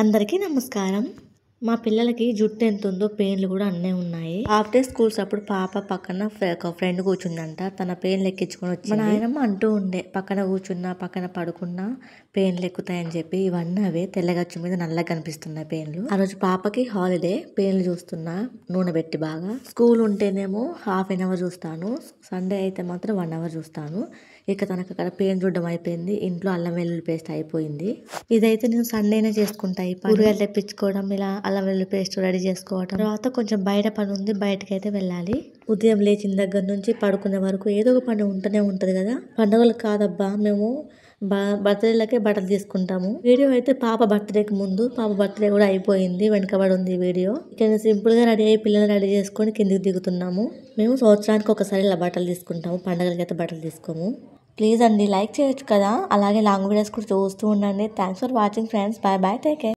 అందరికీ నమస్కారం. మా పిల్లలకి జుట్టు ఎంత ఉందో పేర్లు కూడా అన్నే ఉన్నాయి. హాఫ్ డే స్కూల్స్ అప్పుడు పాప పక్కన ఒక ఫ్రెండ్ కూర్చుందంట. తన పేర్లు ఎక్కించుకొని వచ్చి మా నాయనమ్మ అంటూ ఉండే, పక్కన కూర్చున్నా పక్కన పడుకున్నా పేర్లు ఎక్కుతాయని చెప్పి. ఇవన్నీ అవే తెల్లగచ్చు మీద నల్లగా కనిపిస్తున్నాయి పేర్లు. ఆ రోజు పాపకి హాలిడే, పేర్లు చూస్తున్నా నూనె పెట్టి బాగా. స్కూల్ ఉంటేనేమో హాఫ్ అన్ అవర్ చూస్తాను, సండే అయితే మాత్రం 1 అవర్ చూస్తాను. ఇక తనకు అక్కడ పేరు చూడడం అయిపోయింది. ఇంట్లో అల్లం వెల్లుల్లి పేస్ట్ అయిపోయింది. ఇదైతే నేను సండేనే చేసుకుంటా. ఈ కూరగాయలు తెప్పించుకోవడం, ఇలా అల్లం వెల్లుల్లి పేస్ట్ రెడీ చేసుకోవడం. తర్వాత కొంచెం బయట పని ఉంది, బయటకి అయితే వెళ్ళాలి. ఉదయం లేచిన దగ్గర నుంచి పడుకునే వరకు ఏదో ఒక పని ఉంటూనే ఉంటది కదా. పండుగలు కాదబ్బా, మేము బర్త్డేలకే బట్టలు తీసుకుంటాము. వీడియో అయితే పాప బర్త్డేకి ముందు, పాప బర్త్డే కూడా అయిపోయింది, వెనకబడి ఉంది వీడియో. ఇక సింపుల్ గా రెడీ అయ్యి పిల్లలు రెడీ చేసుకొని కిందికి దిగుతున్నాము. మేము సంవత్సరానికి ఒకసారి ఇలా బట్టలు తీసుకుంటాము, పండుగలకి అయితే బట్టలు తీసుకోము. ప్లీజ్ అండి, లైక్ చేయొచ్చు కదా. అలాగే లాంగ్ వీడియోస్ కూడా చూస్తూ ఉండండి. Thanks for watching friends. Bye bye, take care.